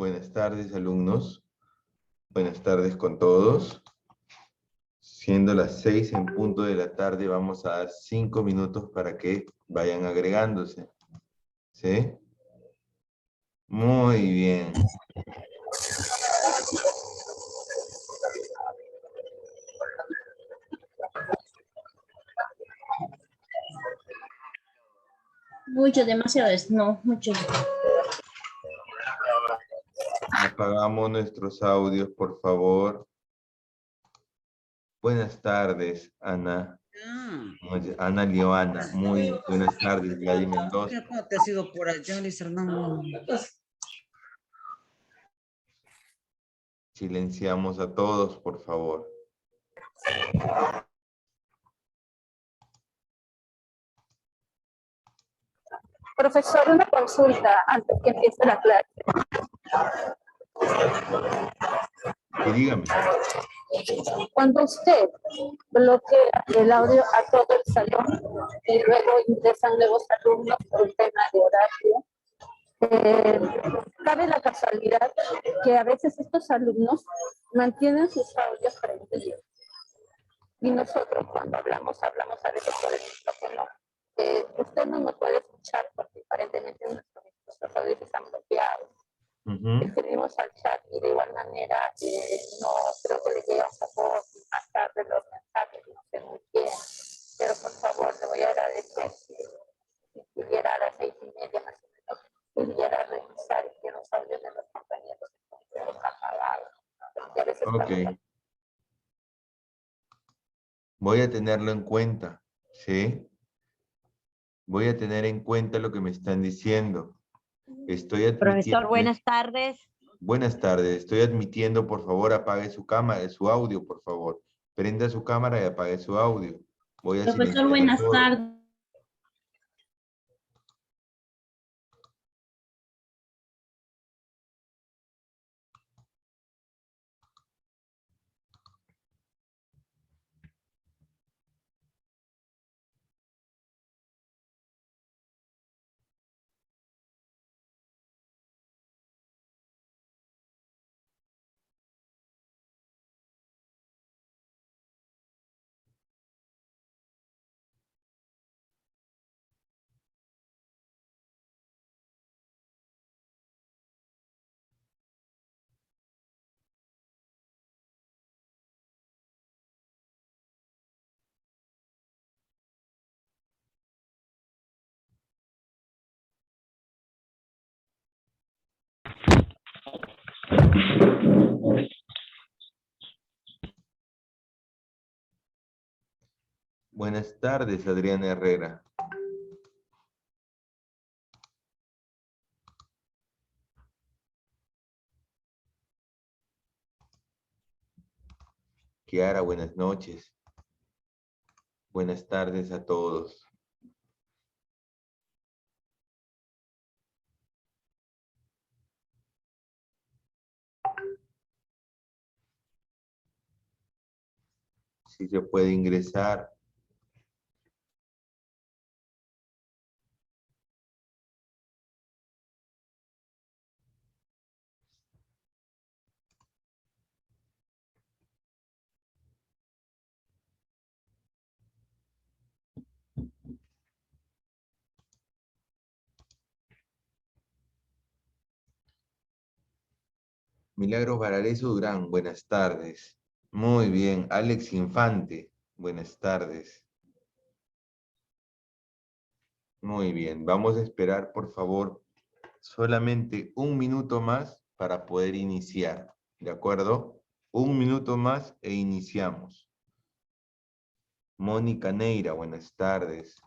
Buenas tardes, alumnos. Buenas tardes con todos. Siendo las 6 en punto de la tarde, vamos a dar 5 minutos para que vayan agregándose. ¿Sí? Muy bien. Mucho, demasiado, no, mucho. Apagamos nuestros audios, por favor. Buenas tardes, Ana. Ana Leoana. Muy buenas tardes, Gladys Mendoza. ¿Cómo te ha sido por allá, Luis Hernando? Silenciamos a todos, por favor. Profesor, una consulta antes que empiece la clase. Y dígame. Cuando usted bloquea el audio a todo el salón y luego ingresan nuevos alumnos por un tema de horario, cabe la casualidad que a veces estos alumnos mantienen sus audios prendidos. Y nosotros cuando hablamos a veces por el micrófono. Usted no nos puede escuchar porque aparentemente nuestros audios están bloqueados. Escribimos al chat y de igual manera no creo que le llegue un poco más tarde los mensajes, no sé muy bien, pero por favor le voy a agradecer si pudiera a las 6:30 más o menos, pudiera revisar que los audios de los compañeros estén apagados. Ok. Voy a tenerlo en cuenta, ¿sí? Voy a tener en cuenta lo que me están diciendo. Estoy admitiendo... Profesor, buenas tardes. Buenas tardes. Estoy admitiendo, por favor, apague su cámara, su audio, por favor. Prenda su cámara y apague su audio. Voy a Profesor, silenciar buenas todo. tardes. Buenas tardes, Adriana Herrera. Kiara, buenas noches. Buenas tardes a todos. Si se puede ingresar. Milagros Vararezo Durán, buenas tardes. Muy bien. Alex Infante, buenas tardes. Muy bien. Vamos a esperar, por favor, solamente un minuto más para poder iniciar. ¿De acuerdo? Un minuto más e iniciamos. Mónica Neira, buenas tardes.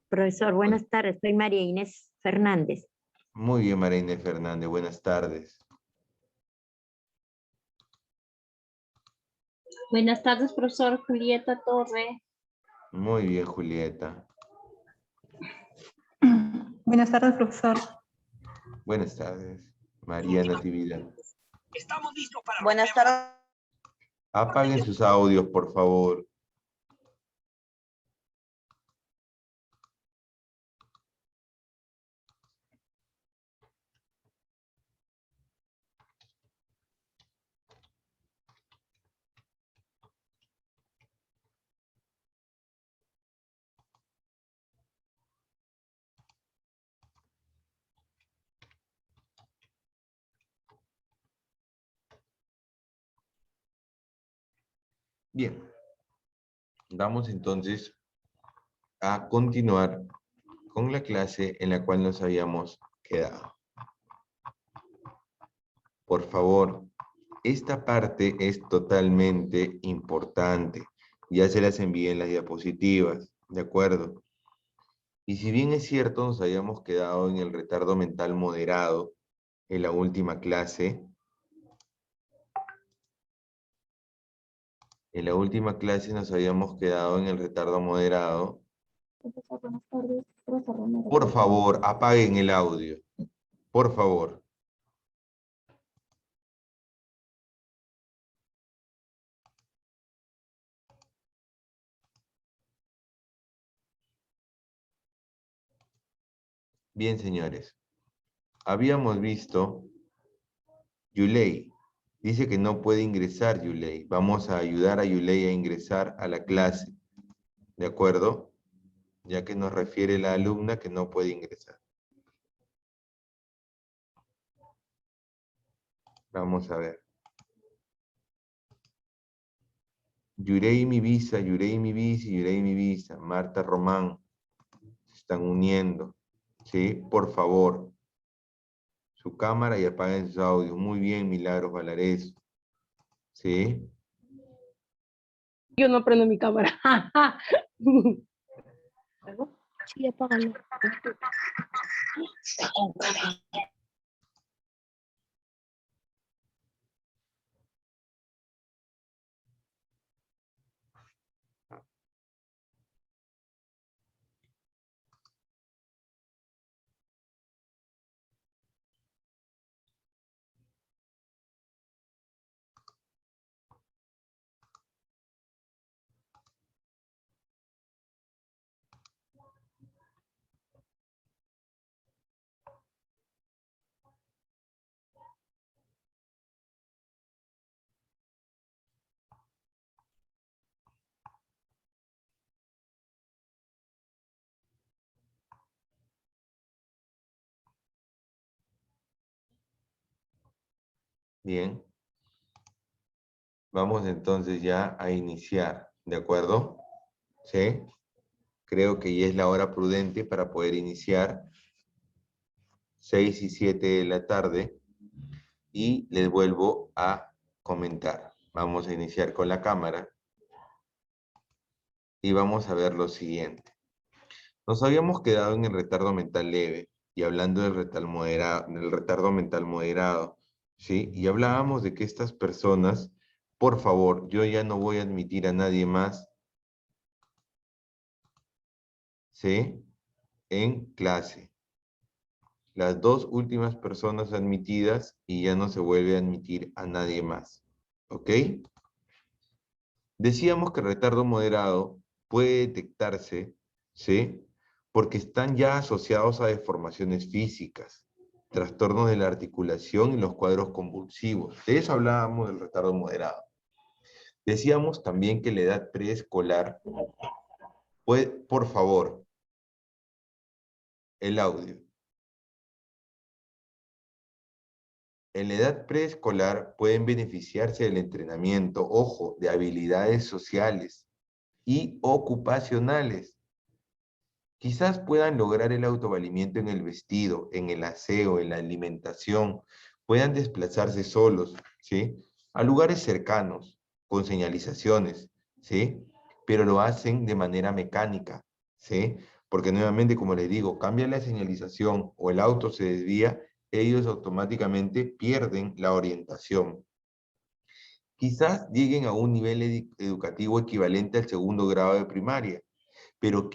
Profesor, buenas tardes. Soy María Inés Fernández. Muy bien, María Inés Fernández, buenas tardes. Buenas tardes, profesor Julieta Torre. Muy bien, Julieta. Buenas tardes, profesor. Buenas tardes, María Natividad. Estamos listos para... Buenas tardes. Apaguen sus audios, por favor. Bien. Vamos entonces a continuar con la clase en la cual nos habíamos quedado. Por favor, esta parte es totalmente importante. Ya se las envié en las diapositivas, ¿de acuerdo? Y si bien es cierto, nos habíamos quedado en el retardo mental moderado en la última clase. En la última clase nos habíamos quedado en el retardo moderado. Buenas tardes, Rosa Romero. Por favor, apaguen el audio. Por favor. Bien, señores. Habíamos visto Yulei. Dice que no puede ingresar Yulei. Vamos a ayudar a Yulei a ingresar a la clase. ¿De acuerdo? Ya que nos refiere la alumna que no puede ingresar. Vamos a ver. Yurei mi visa, Yurei mi visa, Yurei mi visa. Marta Román. Se están uniendo. ¿Sí? Por favor. Su cámara y apaguen sus audios. Muy bien, Milagros Valares. ¿Sí? Yo no prendo mi cámara. Sí, apágalo. Bien. Vamos entonces ya a iniciar, ¿de acuerdo? ¿Sí? Creo que ya es la hora prudente para poder iniciar. 6 y 7 de la tarde. Y les vuelvo a comentar. Vamos a iniciar con la cámara. Y vamos a ver lo siguiente. Nos habíamos quedado en el retardo mental leve. Y hablando del retardo mental moderado. ¿Sí? Y hablábamos de que estas personas, por favor, yo ya no voy a admitir a nadie más. ¿Sí? En clase. Las dos últimas personas admitidas y ya no se vuelve a admitir a nadie más. ¿Ok? Decíamos que el retardo moderado puede detectarse, ¿sí? Porque están ya asociados a deformaciones físicas, trastornos de la articulación y los cuadros convulsivos. De eso hablábamos del retardo moderado. Decíamos también que la edad preescolar puede, por favor, el audio. En la edad preescolar pueden beneficiarse del entrenamiento, ojo, de habilidades sociales y ocupacionales. Quizás puedan lograr el autovalimiento en el vestido, en el aseo, en la alimentación, puedan desplazarse solos, ¿sí? A lugares cercanos, con señalizaciones, ¿sí? Pero lo hacen de manera mecánica, ¿sí? Porque nuevamente, como les digo, cambia la señalización o el auto se desvía, ellos automáticamente pierden la orientación. Quizás lleguen a un nivel educativo equivalente al segundo grado de primaria, pero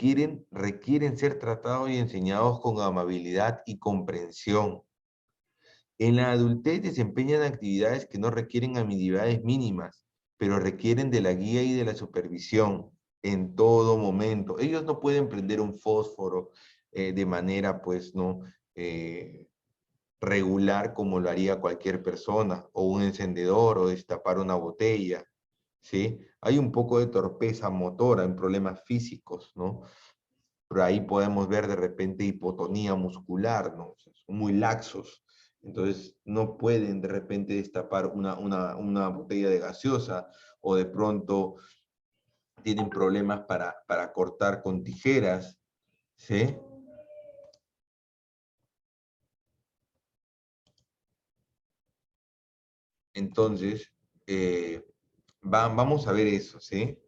requieren ser tratados y enseñados con amabilidad y comprensión. En la adultez desempeñan actividades que no requieren habilidades mínimas, pero requieren de la guía y de la supervisión en todo momento. Ellos no pueden prender un fósforo de manera, pues, no regular como lo haría cualquier persona, o un encendedor, o destapar una botella, ¿sí? Hay un poco de torpeza motora en problemas físicos, ¿no? Pero ahí podemos ver de repente hipotonía muscular, ¿no? O sea, son muy laxos, entonces no pueden de repente destapar una botella de gaseosa o de pronto tienen problemas para cortar con tijeras, ¿sí? Entonces, vamos a ver eso, ¿sí?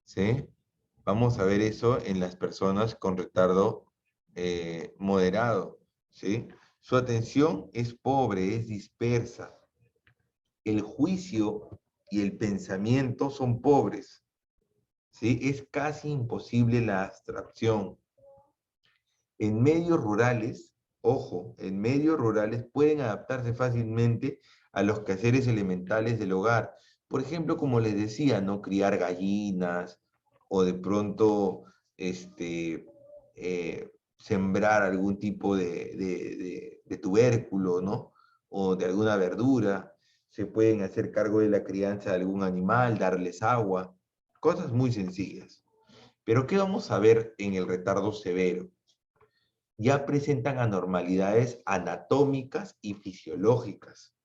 ¿Sí? Vamos a ver eso en las personas con retardo moderado, ¿sí? Su atención es pobre, es dispersa. El juicio y el pensamiento son pobres, ¿sí? Es casi imposible la abstracción. En medios rurales, ojo, en medios rurales pueden adaptarse fácilmente a los quehaceres elementales del hogar. Por ejemplo, como les decía, ¿no? Criar gallinas o de pronto sembrar algún tipo de tubérculo, ¿no? O de alguna verdura. Se pueden hacer cargo de la crianza de algún animal, darles agua. Cosas muy sencillas. Pero ¿qué vamos a ver en el retardo severo? Ya presentan anormalidades anatómicas y fisiológicas,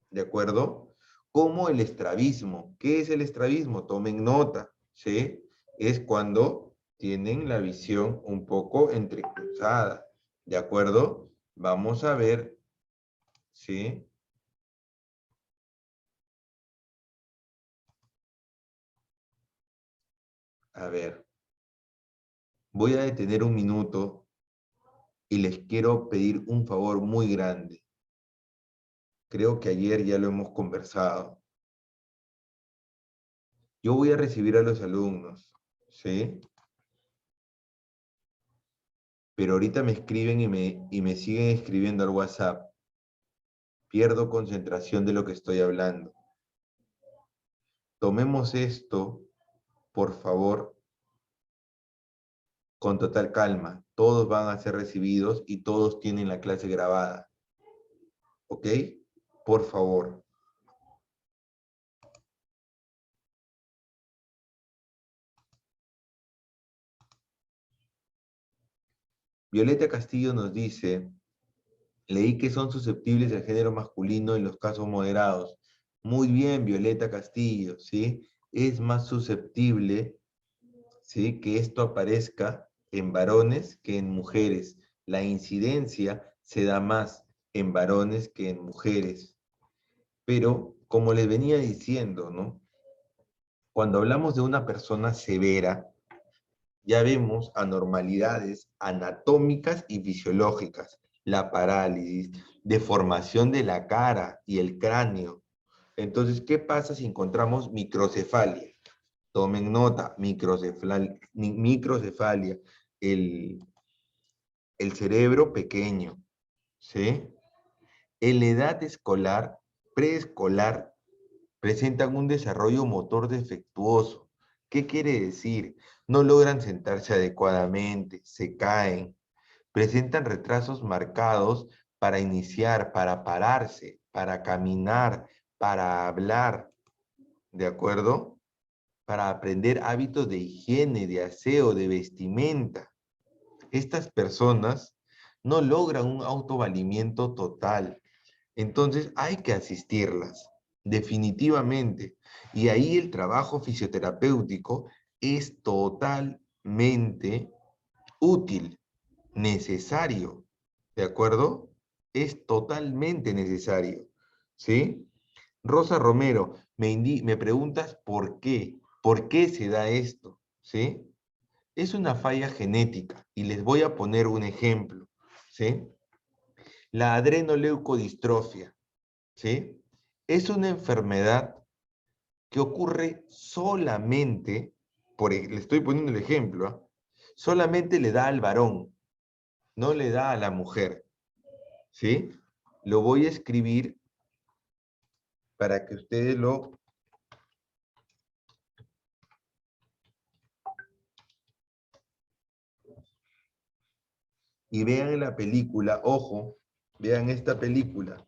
¿de acuerdo? Como el estrabismo. ¿Qué es el estrabismo? Tomen nota, ¿sí? Es cuando tienen la visión un poco entrecruzada, ¿de acuerdo? Vamos a ver, ¿sí? A ver, voy a detener un minuto y les quiero pedir un favor muy grande. Creo que ayer ya lo hemos conversado. Yo voy a recibir a los alumnos, ¿sí? Pero ahorita me escriben y me siguen escribiendo al WhatsApp. Pierdo concentración de lo que estoy hablando. Tomemos esto, por favor, con total calma. Todos van a ser recibidos y todos tienen la clase grabada. ¿Ok? Por favor. Violeta Castillo nos dice, leí que son susceptibles al género masculino en los casos moderados. Muy bien, Violeta Castillo, ¿sí? Es más susceptible, ¿sí?, que esto aparezca en varones que en mujeres. La incidencia se da más en varones que en mujeres. Pero, como les venía diciendo, ¿no? Cuando hablamos de una persona severa, ya vemos anormalidades anatómicas y fisiológicas, la parálisis, deformación de la cara y el cráneo. Entonces, ¿qué pasa si encontramos microcefalia? Tomen nota, microcefalia, el cerebro pequeño, ¿sí? En la edad escolar, preescolar, presentan un desarrollo motor defectuoso. ¿Qué quiere decir? No logran sentarse adecuadamente, se caen, presentan retrasos marcados para iniciar, para pararse, para caminar, para hablar, ¿de acuerdo? Para aprender hábitos de higiene, de aseo, de vestimenta. Estas personas no logran un autovalimiento total. Entonces hay que asistirlas, definitivamente. Y ahí el trabajo fisioterapéutico es totalmente útil, necesario, ¿de acuerdo? Es totalmente necesario, ¿sí? Rosa Romero, me preguntas por qué se da esto, ¿sí? Es una falla genética y les voy a poner un ejemplo, ¿sí? La adrenoleucodistrofia, ¿sí? Es una enfermedad que ocurre solamente, le estoy poniendo el ejemplo, ¿ah? Solamente le da al varón, no le da a la mujer, ¿sí? Lo voy a escribir para que ustedes lo... Y vean en la película, ojo, vean esta película.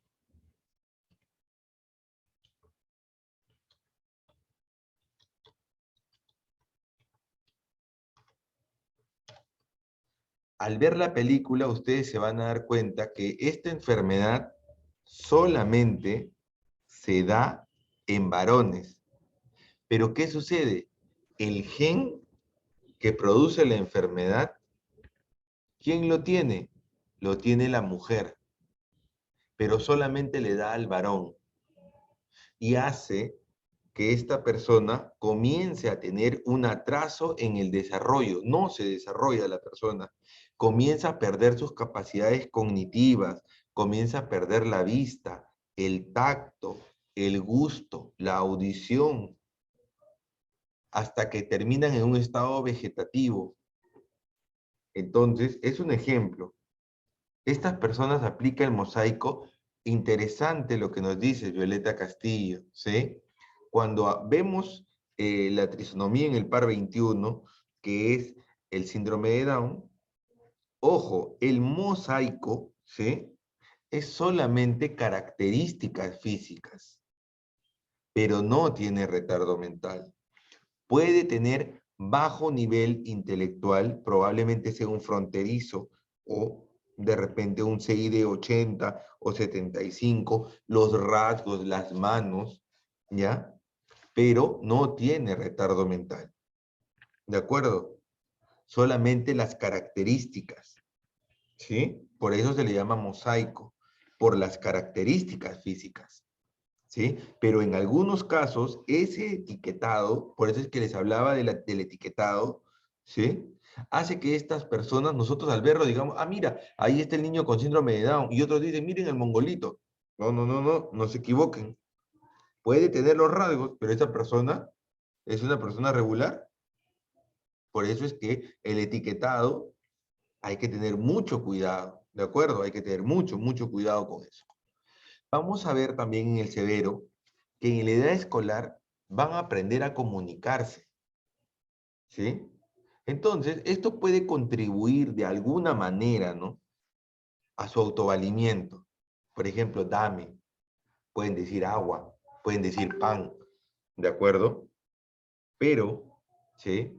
Al ver la película, ustedes se van a dar cuenta que esta enfermedad solamente se da en varones. Pero ¿qué sucede? El gen que produce la enfermedad, ¿quién lo tiene? Lo tiene la mujer, pero solamente le da al varón y hace que esta persona comience a tener un atraso en el desarrollo. No se desarrolla la persona, comienza a perder sus capacidades cognitivas, comienza a perder la vista, el tacto, el gusto, la audición, hasta que terminan en un estado vegetativo. Entonces, es un ejemplo. Estas personas aplican el mosaico. Interesante lo que nos dice Violeta Castillo, ¿sí? Cuando vemos la trisonomía en el par 21, que es el síndrome de Down, ojo, el mosaico, ¿sí? Es solamente características físicas, pero no tiene retardo mental. Puede tener bajo nivel intelectual, probablemente sea un fronterizo o de repente un CI de 80 o 75, los rasgos, las manos, ¿ya? Pero no tiene retardo mental, ¿de acuerdo? Solamente las características, ¿sí? Por eso se le llama mosaico, por las características físicas, ¿sí? Pero en algunos casos, ese etiquetado, por eso es que les hablaba del etiquetado, ¿sí? Hace que estas personas, nosotros al verlo, digamos, ah, mira, ahí está el niño con síndrome de Down, y otros dicen, miren el mongolito. No, no, no, no, no se equivoquen. Puede tener los rasgos, pero esa persona es una persona regular. Por eso es que el etiquetado hay que tener mucho cuidado, ¿de acuerdo? Hay que tener mucho, mucho cuidado con eso. Vamos a ver también en el severo que en la edad escolar van a aprender a comunicarse, ¿sí? Entonces, esto puede contribuir de alguna manera, ¿no? A su autovalimiento. Por ejemplo, dame, pueden decir agua, pueden decir pan, ¿de acuerdo? Pero, ¿sí?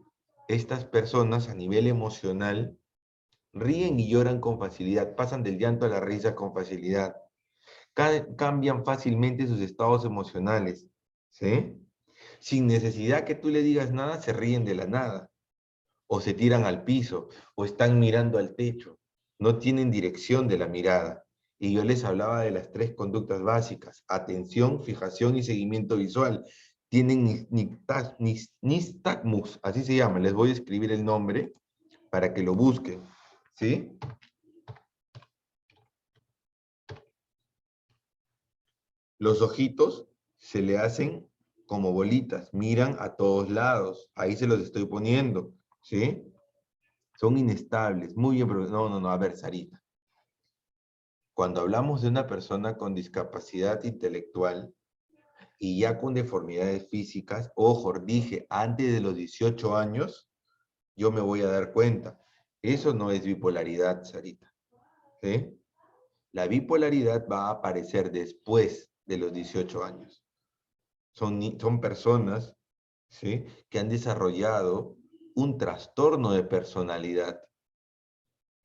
Estas personas a nivel emocional ríen y lloran con facilidad, pasan del llanto a la risa con facilidad, cambian fácilmente sus estados emocionales, ¿sí? Sin necesidad que tú le digas nada, se ríen de la nada, o se tiran al piso, o están mirando al techo, no tienen dirección de la mirada. Y yo les hablaba de las 3 conductas básicas: atención, fijación y seguimiento visual. Tienen nistagmus, así se llama, les voy a escribir el nombre para que lo busquen, ¿sí? Los ojitos se le hacen como bolitas, miran a todos lados, ahí se los estoy poniendo, ¿sí? Son inestables, muy bien, pero no, a ver, Sarita. Cuando hablamos de una persona con discapacidad intelectual y ya con deformidades físicas, ojo, dije, antes de los 18 años, yo me voy a dar cuenta. Eso no es bipolaridad, Sarita, ¿sí? La bipolaridad va a aparecer después de los 18 años. Son personas, ¿sí?, que han desarrollado un trastorno de personalidad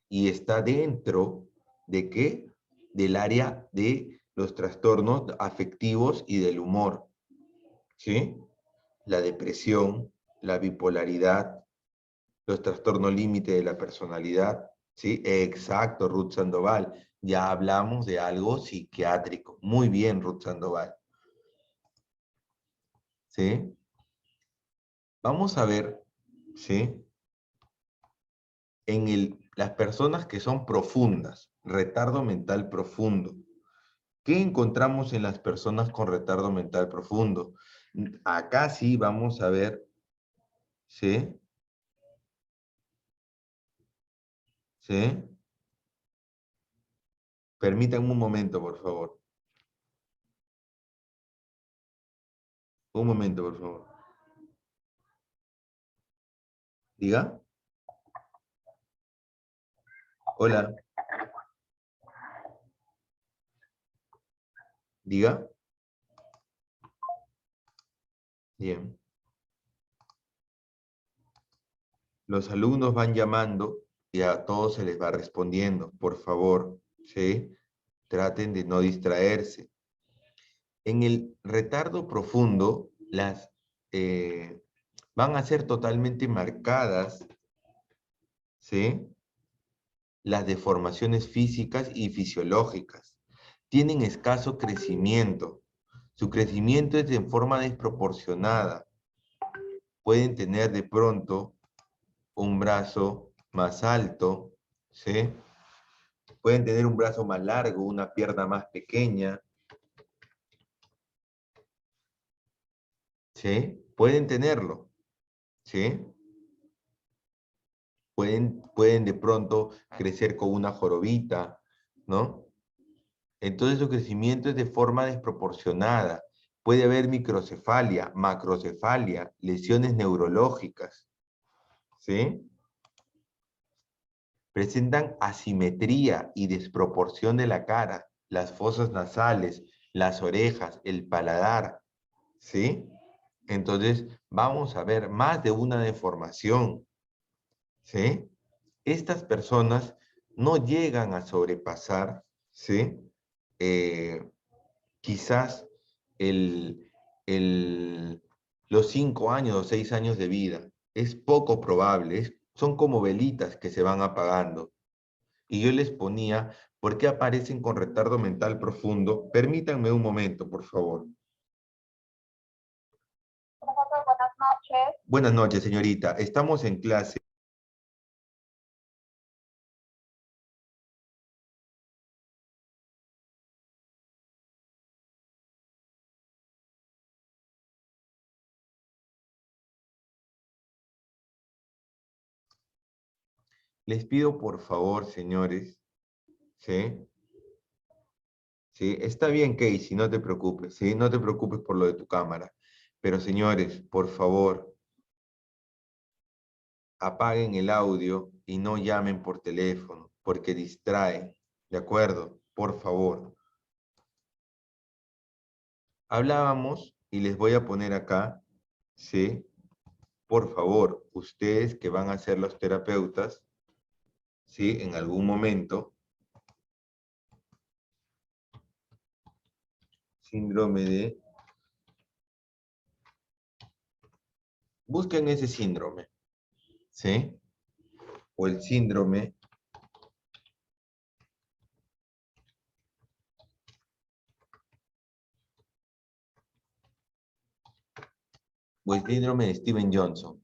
y está dentro de ¿qué? Del área de los trastornos afectivos y del humor, ¿sí? La depresión, la bipolaridad, los trastornos límite de la personalidad, ¿sí? Exacto, Ruth Sandoval. Ya hablamos de algo psiquiátrico. Muy bien, Ruth Sandoval. ¿Sí? Vamos a ver, ¿sí? Las personas que son profundas, retardo mental profundo. ¿Qué encontramos en las personas con retardo mental profundo? Acá sí vamos a ver, ¿sí? ¿Sí? Permítanme un momento, por favor. Un momento, por favor. ¿Diga? Hola. ¿Diga? Bien. Los alumnos van llamando y a todos se les va respondiendo. Por favor, ¿sí? Traten de no distraerse. En el retardo profundo, van a ser totalmente marcadas, ¿sí?, las deformaciones físicas y fisiológicas. Tienen escaso crecimiento. Su crecimiento es en forma desproporcionada. Pueden tener de pronto un brazo más alto, ¿sí? Pueden tener un brazo más largo, una pierna más pequeña, ¿sí? Pueden tenerlo, ¿sí? Pueden de pronto crecer con una jorobita, ¿no? Entonces su crecimiento es de forma desproporcionada. Puede haber microcefalia, macrocefalia, lesiones neurológicas, ¿sí? Presentan asimetría y desproporción de la cara, las fosas nasales, las orejas, el paladar, ¿sí? Entonces vamos a ver más de una deformación, ¿sí? Estas personas no llegan a sobrepasar, ¿sí?, quizás los 5 años o 6 años de vida. Es poco probable, son como velitas que se van apagando. Y yo les ponía, ¿por qué aparecen con retardo mental profundo? Permítanme un momento, por favor. Profesor, buenas noches. Buenas noches, señorita. Estamos en clase. Les pido, por favor, señores, ¿sí? ¿Sí? Está bien, Casey, no te preocupes, ¿sí? No te preocupes por lo de tu cámara. Pero, señores, por favor, apaguen el audio y no llamen por teléfono, porque distrae, ¿de acuerdo? Por favor. Hablábamos, y les voy a poner acá, ¿sí? Por favor, ustedes que van a ser los terapeutas, ¿sí?, en algún momento, síndrome de... Busquen ese síndrome, ¿sí? O el síndrome o el síndrome de Steven Johnson,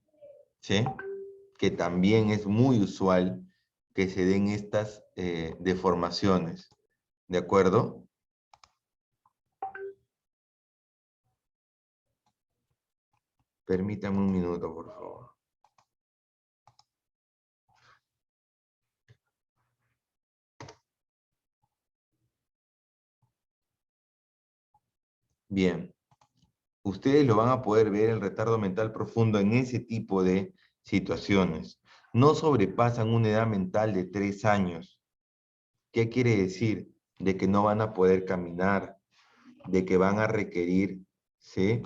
¿sí? Que también es muy usual que se den estas deformaciones, ¿de acuerdo? Permítame un minuto, por favor. Bien. Ustedes lo van a poder ver el retardo mental profundo en ese tipo de situaciones. No sobrepasan una edad mental de 3 años. ¿Qué quiere decir? De que no van a poder caminar, de que van a requerir, ¿sí?,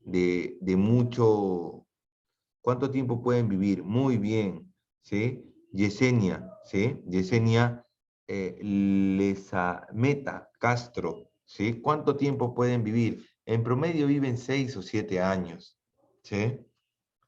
de mucho... ¿Cuánto tiempo pueden vivir? Muy bien, ¿sí? Yesenia, ¿sí? Yesenia Lesameta Castro, ¿sí? ¿Cuánto tiempo pueden vivir? En promedio viven 6 o 7 años, ¿sí?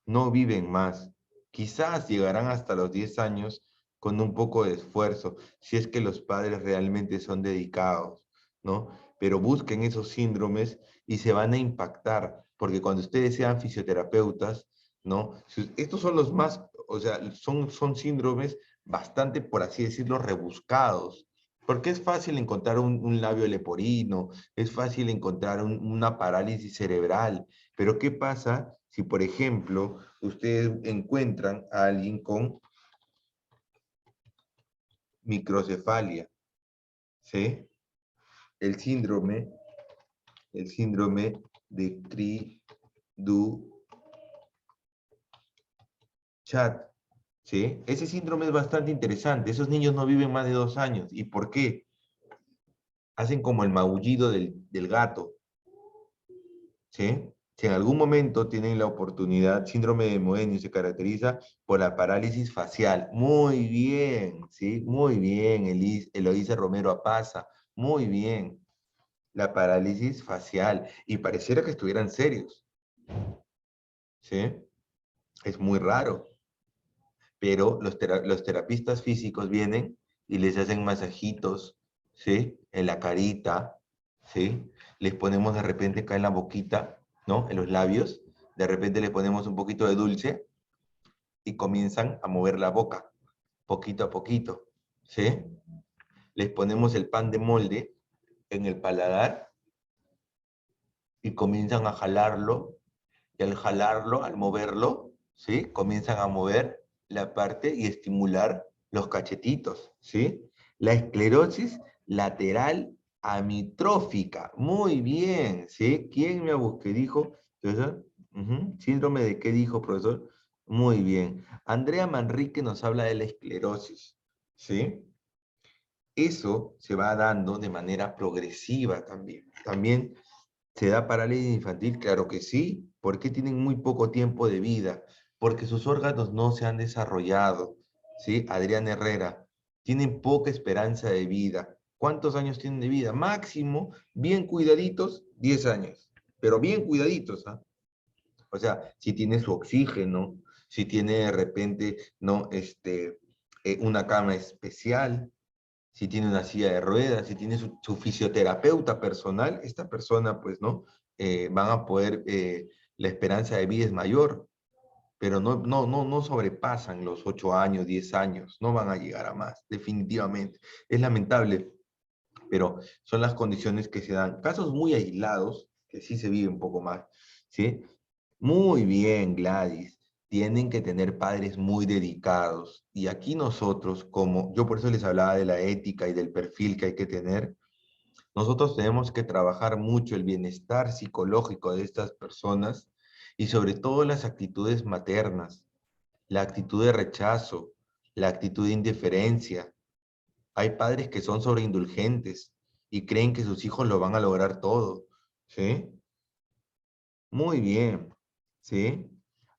No viven más. Quizás llegarán hasta los 10 años con un poco de esfuerzo, si es que los padres realmente son dedicados, ¿no? Pero busquen esos síndromes y se van a impactar, porque cuando ustedes sean fisioterapeutas, ¿no? Estos son los más, o sea, son síndromes bastante, por así decirlo, rebuscados, porque es fácil encontrar un labio leporino, es fácil encontrar una parálisis cerebral, pero ¿qué pasa si, por ejemplo, ustedes encuentran a alguien con microcefalia, ¿sí? El síndrome de Cri-du-chat, ¿sí? Ese síndrome es bastante interesante. Esos niños no viven más de 2 años. ¿Y por qué? Hacen como el maullido del gato, ¿sí? Si en algún momento tienen la oportunidad, síndrome de Moebius se caracteriza por la parálisis facial. Muy bien, ¿sí? Muy bien, Eloísa Romero Apaza. Muy bien. La parálisis facial. Y pareciera que estuvieran serios. ¿Sí? Es muy raro. Pero los terapistas físicos vienen y les hacen masajitos, ¿sí? En la carita, ¿sí? Les ponemos de repente acá en la boquita, ¿no? En los labios. De repente les ponemos un poquito de dulce y comienzan a mover la boca, poquito a poquito, ¿sí? Les ponemos el pan de molde en el paladar y comienzan a jalarlo, y al jalarlo, al moverlo, ¿sí? Comienzan a mover la parte y estimular los cachetitos, ¿sí? La esclerosis lateral amitrófica, muy bien, ¿sí? ¿Quién me busqué? Dijo, profesor, ¿síndrome de qué dijo, profesor? Muy bien. Andrea Manrique nos habla de la esclerosis, ¿sí? Eso se va dando de manera progresiva también. También se da parálisis infantil, claro que sí. ¿Por qué tienen muy poco tiempo de vida? Porque sus órganos no se han desarrollado, ¿sí? Adrián Herrera, tienen poca esperanza de vida. ¿Cuántos años tienen de vida? Máximo, bien cuidaditos, 10 años. Pero bien cuidaditos, ¿ah? O sea, si tiene su oxígeno, si tiene de repente, ¿no? Una cama especial, si tiene una silla de ruedas, si tiene su fisioterapeuta personal, esta persona, pues, ¿no? Van a poder, la esperanza de vida es mayor, pero no sobrepasan los 8 años, 10 años, no van a llegar a más, definitivamente. Es lamentable, pero son las condiciones que se dan. Casos muy aislados, que sí se vive un poco más, ¿sí? Muy bien, Gladys. Tienen que tener padres muy dedicados. Y aquí nosotros, como yo por eso les hablaba de la ética y del perfil que hay que tener, nosotros tenemos que trabajar mucho el bienestar psicológico de estas personas y sobre todo las actitudes maternas, la actitud de rechazo, la actitud de indiferencia. Hay padres que son sobreindulgentes y creen que sus hijos lo van a lograr todo, ¿sí? Muy bien, ¿sí?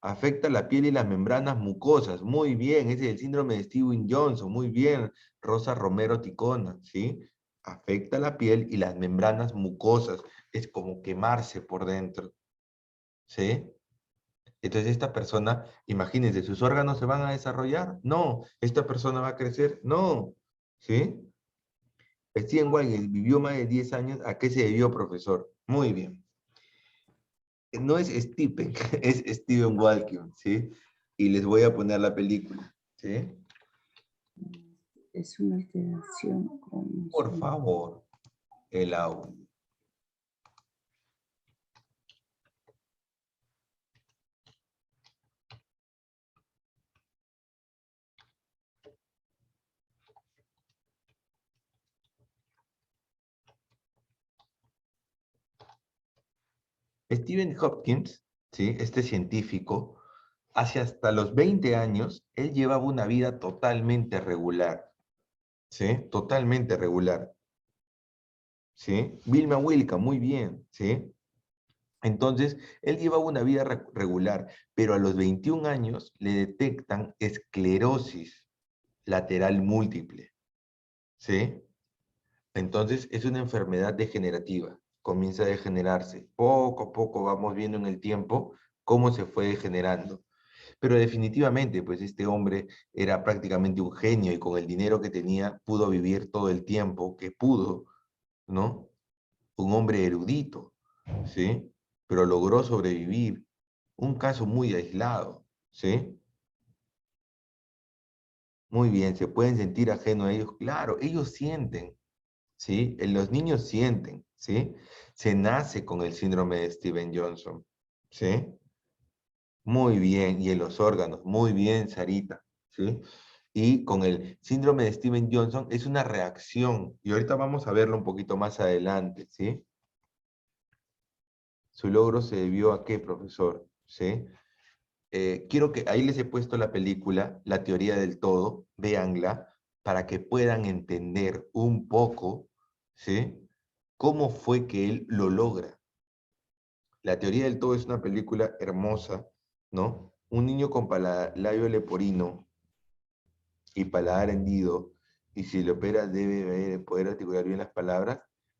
Afecta la piel y las membranas mucosas, muy bien, ese es el síndrome de Stevens-Johnson, muy bien, Rosa Romero Ticona, ¿sí? Afecta la piel y las membranas mucosas, es como quemarse por dentro, ¿sí? Entonces esta persona, imagínense, ¿sus órganos se van a desarrollar? No. ¿Esta persona va a crecer? No, ¿sí? Stephen Wayne vivió más de 10 años, ¿a qué se debió, profesor? Muy bien. No es Stephen, es Stephen Walking, ¿sí? Y les voy a poner la película, ¿sí? Es una alteración con... Por favor, el audio. Stephen Hopkins, ¿sí? Este científico, hace hasta los 20 años, él llevaba una vida totalmente regular, ¿sí? Totalmente regular, ¿sí? Vilma Wilka, muy bien, ¿sí? Entonces, él llevaba una vida regular, pero a los 21 años le detectan esclerosis lateral múltiple, ¿sí? Entonces, es una enfermedad degenerativa, comienza a degenerarse. Poco a poco vamos viendo en el tiempo cómo se fue degenerando. Pero definitivamente, pues este hombre era prácticamente un genio y con el dinero que tenía pudo vivir todo el tiempo que pudo, ¿no? Un hombre erudito, ¿sí? Pero logró sobrevivir. Un caso muy aislado, ¿sí? Muy bien, ¿se pueden sentir ajeno a ellos? Claro, ellos sienten, ¿sí? Los niños sienten, ¿sí? Se nace con el síndrome de Steven Johnson, ¿sí? Muy bien, y en los órganos, muy bien, Sarita, ¿sí? Y con el síndrome de Steven Johnson es una reacción, y ahorita vamos a verlo un poquito más adelante, ¿sí? Su logro se debió a qué, profesor, ¿sí? Quiero que, ahí les he puesto la película, La teoría del todo, véanla, para que puedan entender un poco, ¿sí? Cómo fue que él lo logra. La teoría del todo es una película hermosa, ¿no? Un niño con labio leporino y paladar hendido, y si le opera debe poder articular bien las palabras.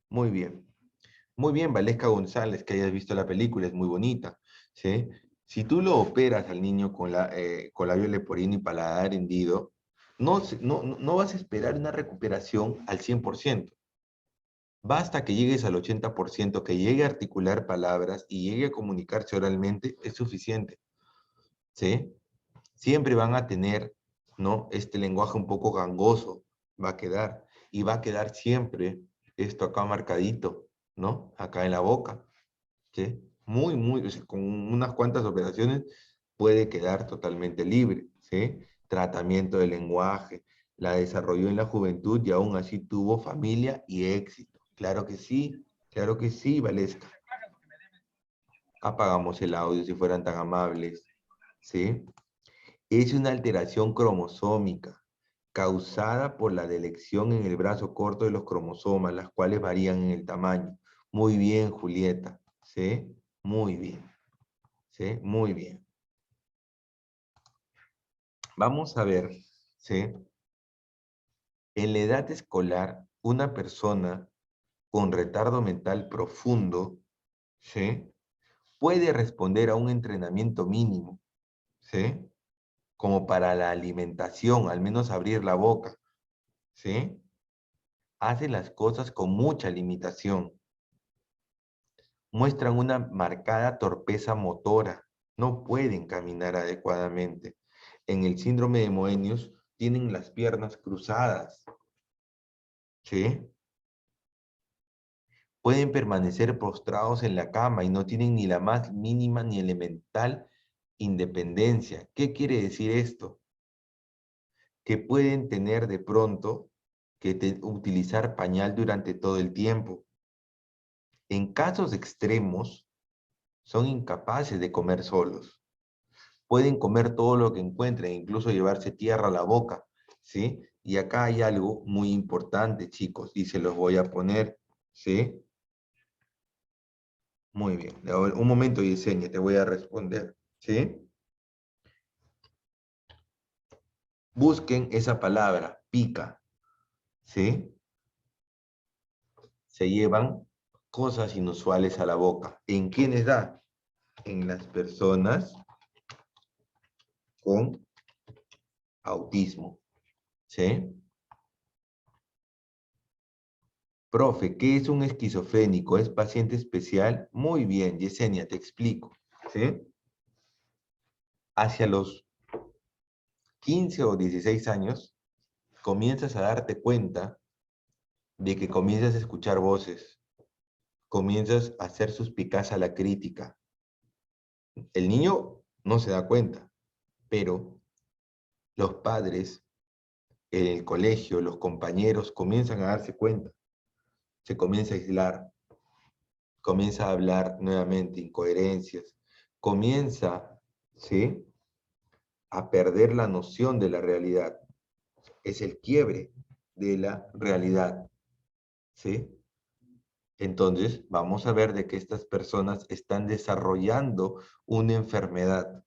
Muy bien. Muy bien, Valesca González, que hayas visto la película, es muy bonita, ¿sí? Si tú lo operas al niño con labio leporino y paladar hendido, no vas a esperar una recuperación al 100%. Basta que llegues al 80%, que llegue a articular palabras y llegue a comunicarse oralmente, es suficiente, ¿sí? Siempre van a tener, ¿no? Este lenguaje un poco gangoso, va a quedar, y va a quedar siempre esto acá marcadito, ¿no? Acá en la boca, ¿sí? O sea, con unas cuantas operaciones puede quedar totalmente libre, ¿sí? Tratamiento del lenguaje, la desarrolló en la juventud y aún así tuvo familia y éxito. Claro que sí, Valesca. Apagamos el audio si fueran tan amables, ¿sí? Es una alteración cromosómica causada por la delección en el brazo corto de los cromosomas, las cuales varían en el tamaño. Muy bien, Julieta, ¿sí? Muy bien, ¿sí? Muy bien. Vamos a ver, ¿sí? En la edad escolar, una persona con retardo mental profundo, ¿sí? Puede responder a un entrenamiento mínimo, ¿sí? Como para la alimentación, al menos abrir la boca, ¿sí? Hace las cosas con mucha limitación. Muestran una marcada torpeza motora. No pueden caminar adecuadamente. En el síndrome de Moebius tienen las piernas cruzadas, ¿sí? Pueden permanecer postrados en la cama y no tienen ni la más mínima ni elemental independencia. ¿Qué quiere decir esto? Que pueden tener de pronto que utilizar pañal durante todo el tiempo. En casos extremos, son incapaces de comer solos. Pueden comer todo lo que encuentren, incluso llevarse tierra a la boca, ¿sí? Y acá hay algo muy importante, chicos, y se los voy a poner, ¿sí? Muy bien. Ahora, un momento, Yesenia, te voy a responder, ¿sí? Busquen esa palabra, pica, ¿sí? Se llevan cosas inusuales a la boca. ¿En quiénes da? En las personas con autismo, ¿sí? Profe, ¿qué es un esquizofrénico? ¿Es paciente especial? Muy bien, Yesenia, te explico, ¿sí? Hacia los 15 o 16 años, comienzas a darte cuenta de que comienzas a escuchar voces, comienzas a hacer suspicaz a la crítica. El niño no se da cuenta, pero los padres, en el colegio, los compañeros comienzan a darse cuenta. Se comienza a aislar, comienza a hablar nuevamente incoherencias, comienza, ¿sí?, a perder la noción de la realidad. Es el quiebre de la realidad, ¿sí? Entonces, vamos a ver de que estas personas están desarrollando una enfermedad.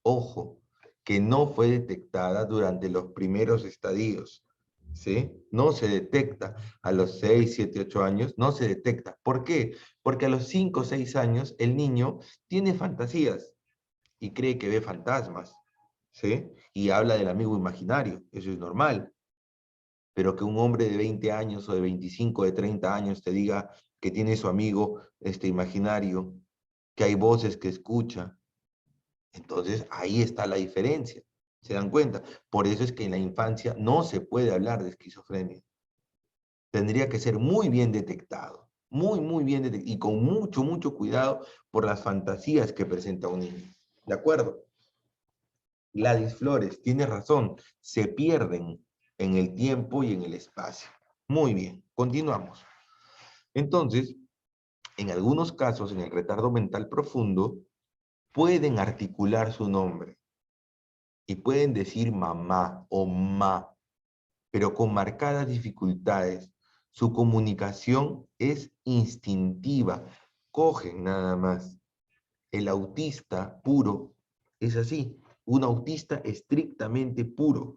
Ojo, que no fue detectada durante los primeros estadios, ¿sí? No se detecta a los 6, 7, 8 años, no se detecta. ¿Por qué? Porque a los 5, 6 años el niño tiene fantasías y cree que ve fantasmas, ¿sí? Y habla del amigo imaginario, eso es normal. Pero que un hombre de 20 años o de 25, de 30 años te diga que tiene su amigo imaginario, que hay voces que escucha, entonces ahí está la diferencia. ¿Se dan cuenta? Por eso es que en la infancia no se puede hablar de esquizofrenia. Tendría que ser muy bien detectado, muy bien detectado, y con mucho cuidado por las fantasías que presenta un niño. ¿De acuerdo? Gladys Flores, tiene razón, se pierden en el tiempo y en el espacio. Muy bien, continuamos. Entonces, en algunos casos, en el retardo mental profundo, pueden articular su nombre y pueden decir mamá o ma, pero con marcadas dificultades. Su comunicación es instintiva, cogen nada más. El autista puro es así, un autista estrictamente puro,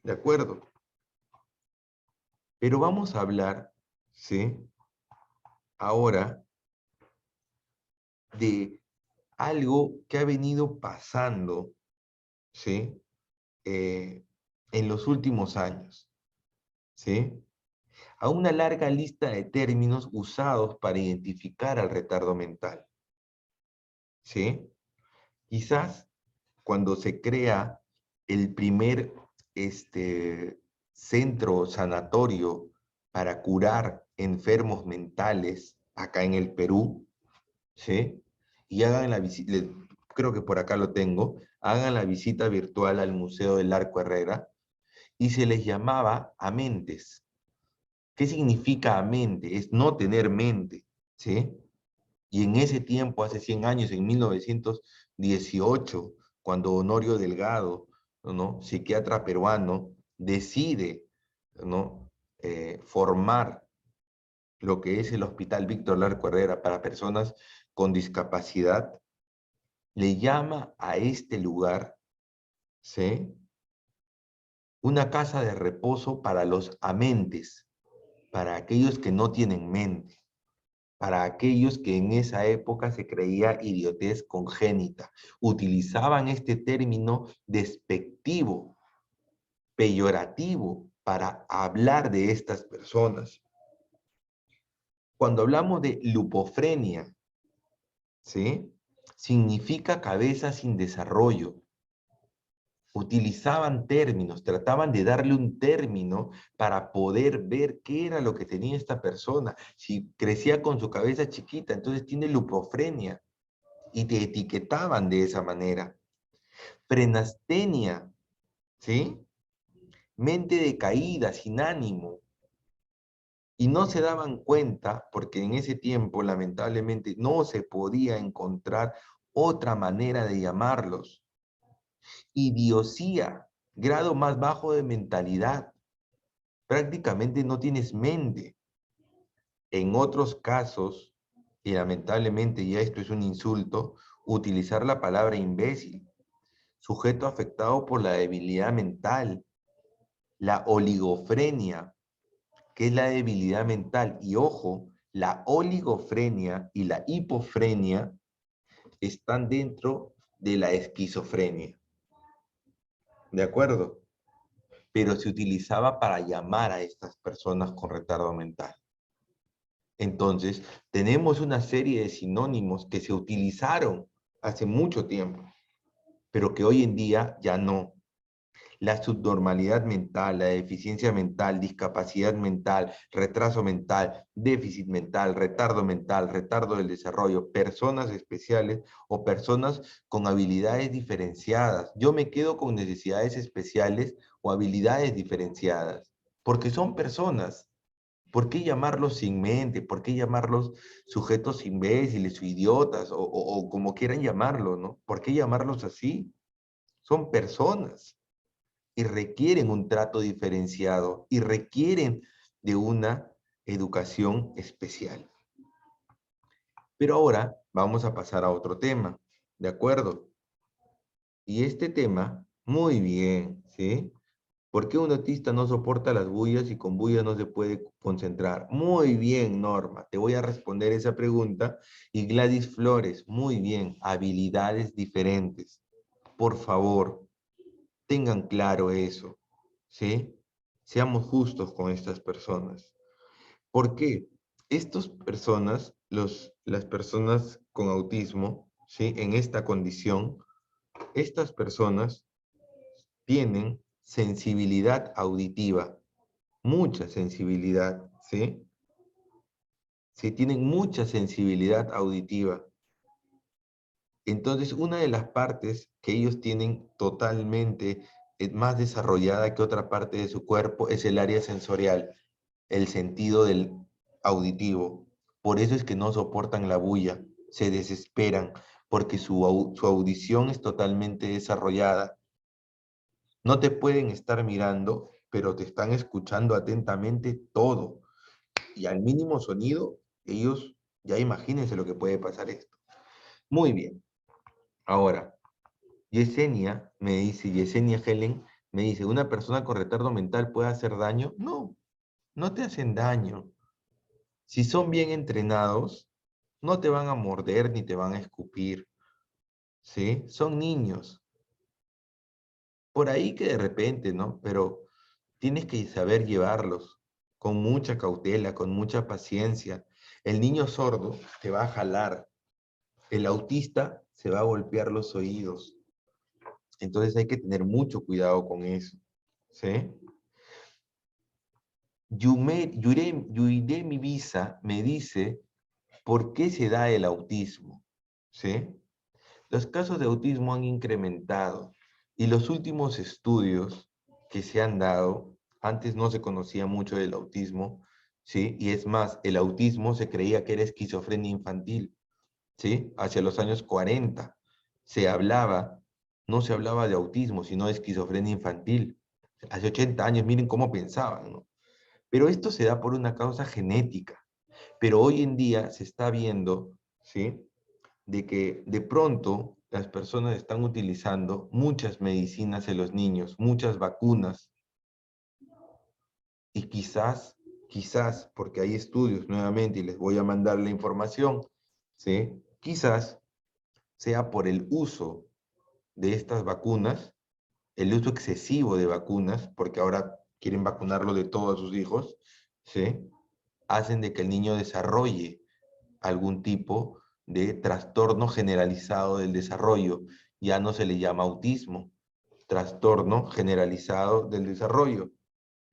¿de acuerdo? Pero vamos a hablar, ¿sí?, ahora de algo que ha venido pasando, ¿sí? En los últimos años, ¿sí? A una larga lista de términos usados para identificar al retardo mental, ¿sí? Quizás cuando se crea el primer centro sanatorio para curar enfermos mentales acá en el Perú, ¿sí? Y hagan la visita, creo que por acá lo tengo, hagan la visita virtual al Museo del Arco Herrera, y se les llamaba amentes. ¿Qué significa amente? Es no tener mente, ¿sí? Y en ese tiempo, hace 100 años, en 1918, cuando Honorio Delgado, ¿no? Psiquiatra peruano, decide, ¿no? Formar lo que es el Hospital Víctor Larco Herrera para personas con discapacidad, le llama a este lugar, ¿sí? Una casa de reposo para los amentes, para aquellos que no tienen mente, para aquellos que en esa época se creía idiotez congénita. Utilizaban este término despectivo, peyorativo, para hablar de estas personas. Cuando hablamos de lupofrenia, ¿sí? Significa cabeza sin desarrollo. Utilizaban términos, trataban de darle un término para poder ver qué era lo que tenía esta persona. Si crecía con su cabeza chiquita, entonces tiene lupofrenia, y te etiquetaban de esa manera. Frenastenia, ¿sí? Mente decaída, sin ánimo. Y no se daban cuenta, porque en ese tiempo, lamentablemente, no se podía encontrar otra manera de llamarlos. Idiosía, grado más bajo de mentalidad. Prácticamente no tienes mente. En otros casos, y lamentablemente ya esto es un insulto, utilizar la palabra imbécil. Sujeto afectado por la debilidad mental, la oligofrenia, que es la debilidad mental. Y ojo, la oligofrenia y la hipofrenia están dentro de la esquizofrenia. ¿De acuerdo? Pero se utilizaba para llamar a estas personas con retardo mental. Entonces, tenemos una serie de sinónimos que se utilizaron hace mucho tiempo, pero que hoy en día ya no. La subnormalidad mental, la deficiencia mental, discapacidad mental, retraso mental, déficit mental, retardo del desarrollo, personas especiales o personas con habilidades diferenciadas. Yo me quedo con necesidades especiales o habilidades diferenciadas, porque son personas. ¿Por qué llamarlos sin mente? ¿Por qué llamarlos sujetos imbéciles o idiotas o como quieran llamarlo, ¿no? ¿Por qué llamarlos así? Son personas y requieren un trato diferenciado y requieren de una educación especial. Pero ahora vamos a pasar a otro tema, ¿de acuerdo? Y este tema, muy bien, ¿sí? ¿Por qué un autista no soporta las bullas y con bullas no se puede concentrar? Muy bien, Norma. Te voy a responder esa pregunta. Y Gladys Flores, muy bien. Habilidades diferentes. Por favor, tengan claro eso, ¿sí? Seamos justos con estas personas. ¿Por qué? Estas personas, las personas con autismo, ¿sí? En esta condición, estas personas tienen sensibilidad auditiva, mucha sensibilidad, ¿sí? Sí, tienen mucha sensibilidad auditiva. Entonces, una de las partes que ellos tienen totalmente más desarrollada que otra parte de su cuerpo es el área sensorial, el sentido del auditivo. Por eso es que no soportan la bulla, se desesperan, porque su audición es totalmente desarrollada. No te pueden estar mirando, pero te están escuchando atentamente todo. Y al mínimo sonido, ellos ya imagínense lo que puede pasar esto. Muy bien. Ahora, Yesenia me dice, Yesenia Helen me dice, ¿una persona con retardo mental puede hacer daño? No, no te hacen daño. Si son bien entrenados, No te van a morder ni te van a escupir, ¿sí? Son niños. Por ahí que de repente, ¿no? Pero tienes que saber llevarlos con mucha cautela, con mucha paciencia. El niño sordo te va a jalar. El autista se va a golpear los oídos. Entonces hay que tener mucho cuidado con eso, ¿sí? Yuremi Visa me dice, ¿por qué se da el autismo? ¿Sí? Los casos de autismo han incrementado y los últimos estudios que se han dado, antes no se conocía mucho del autismo, ¿sí? Y es más, el autismo se creía que era esquizofrenia infantil, ¿sí? Hacia los años 40 se hablaba, no se hablaba de autismo, sino de esquizofrenia infantil. Hace 80 años, miren cómo pensaban, ¿no? Pero esto se da por una causa genética. Pero hoy en día se está viendo, ¿sí? De que de pronto las personas están utilizando muchas medicinas en los niños, muchas vacunas, y quizás, porque hay estudios nuevamente, y les voy a mandar la información, ¿sí? Quizás sea por el uso de estas vacunas, el uso excesivo de vacunas, porque ahora quieren vacunarlo de todos sus hijos, ¿sí? Hacen de que el niño desarrolle algún tipo de trastorno generalizado del desarrollo. Ya no se le llama autismo, trastorno generalizado del desarrollo.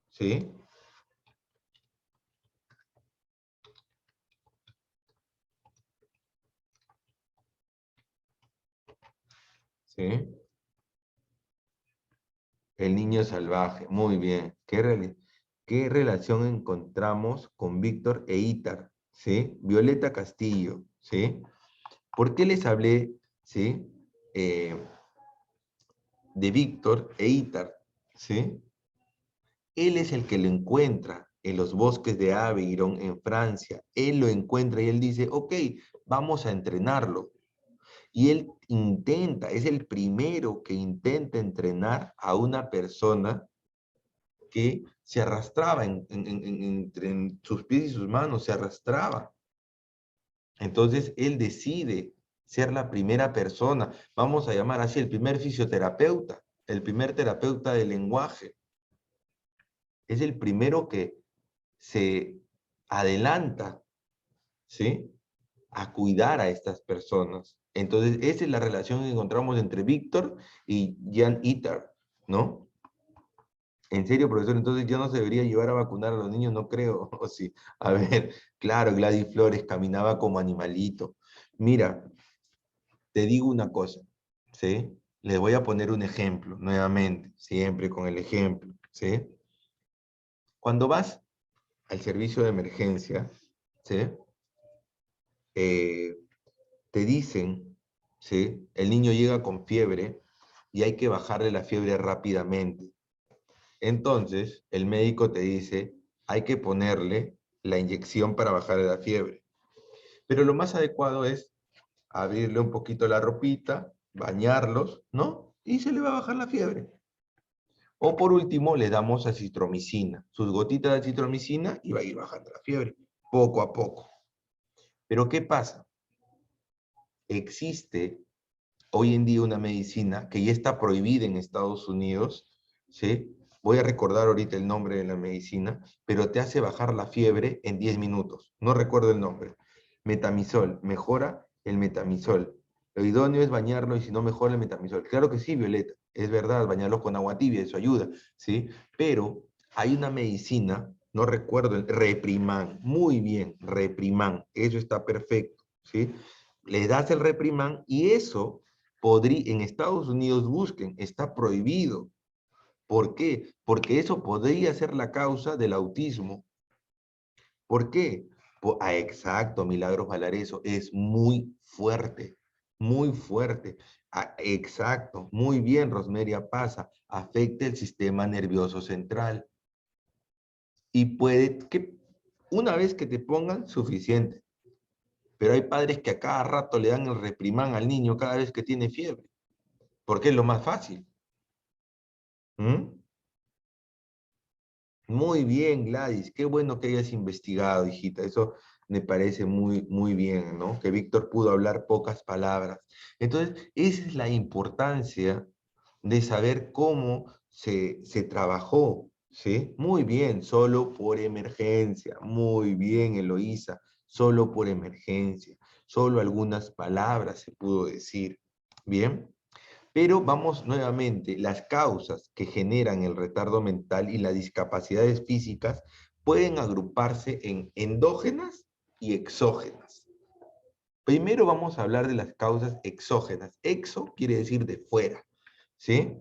¿Sí? ¿Sí? El niño salvaje, muy bien. ¿Qué relación encontramos con Víctor e Itar? ¿Sí? Violeta Castillo, ¿sí? ¿Por qué les hablé, ¿sí? De Víctor e Itar, ¿sí? Él es el que lo encuentra en los bosques de Aveyron, en Francia. Él lo encuentra y él dice, ok, vamos a entrenarlo. Y él intenta, es el primero que intenta entrenar a una persona que se arrastraba entre sus pies y sus manos, se arrastraba. Entonces él decide ser la primera persona, vamos a llamar así, el primer fisioterapeuta, el primer terapeuta del lenguaje. Es el primero que se adelanta, ¿sí? A cuidar a estas personas. Entonces, esa es la relación que encontramos entre Víctor y Jan Itar, ¿no? En serio, profesor, entonces yo no se debería llevar a vacunar a los niños, no creo. O sí. A ver, claro, Gladys Flores caminaba como animalito. Mira, te digo una cosa, ¿sí? Les voy a poner un ejemplo, nuevamente, siempre con el ejemplo, ¿sí? Cuando vas al servicio de emergencia, ¿sí? Te dicen, ¿sí? El niño llega con fiebre y hay que bajarle la fiebre rápidamente. Entonces, el médico te dice, hay que ponerle la inyección para bajarle la fiebre. Pero lo más adecuado es abrirle un poquito la ropita, bañarlos, ¿no? Y se le va a bajar la fiebre. O por último, le damos acitromicina, sus gotitas de acitromicina y va a ir bajando la fiebre, poco a poco. Pero ¿qué pasa? Existe hoy en día una medicina que ya está prohibida en Estados Unidos, ¿sí? Voy a recordar ahorita el nombre de la medicina, pero te hace bajar la fiebre en 10 minutos. No recuerdo el nombre. Metamizol, mejora el metamizol. Lo idóneo es bañarlo y si no mejora el metamizol. Claro que sí, Violeta, es verdad, bañarlo con agua tibia, eso ayuda, ¿sí? Pero hay una medicina, no recuerdo, el Repriman, muy bien, Repriman, eso está perfecto, ¿sí? Le das el Repriman y eso en Estados Unidos busquen, está prohibido. ¿Por qué? Porque eso podría ser la causa del autismo. ¿Por qué? Exacto, Milagros Valareso, es muy fuerte, muy fuerte. Exacto, muy bien, Rosmeria Pasa, afecta el sistema nervioso central. Y puede que una vez que te pongan, suficiente. Pero hay padres que a cada rato le dan el Repriman al niño cada vez que tiene fiebre, porque es lo más fácil. ¿Mm? Muy bien, Gladys. Qué bueno que hayas investigado, hijita. Eso me parece muy bien, ¿no? Que Víctor pudo hablar pocas palabras. Entonces, esa es la importancia de saber cómo se trabajó, ¿sí? Muy bien, solo por emergencia. Muy bien, Eloísa, solo por emergencia. Solo algunas palabras se pudo decir. ¿Bien? Pero vamos nuevamente, las causas que generan el retardo mental y las discapacidades físicas pueden agruparse en endógenas y exógenas. Primero vamos a hablar de las causas exógenas. Exo quiere decir de fuera, ¿sí?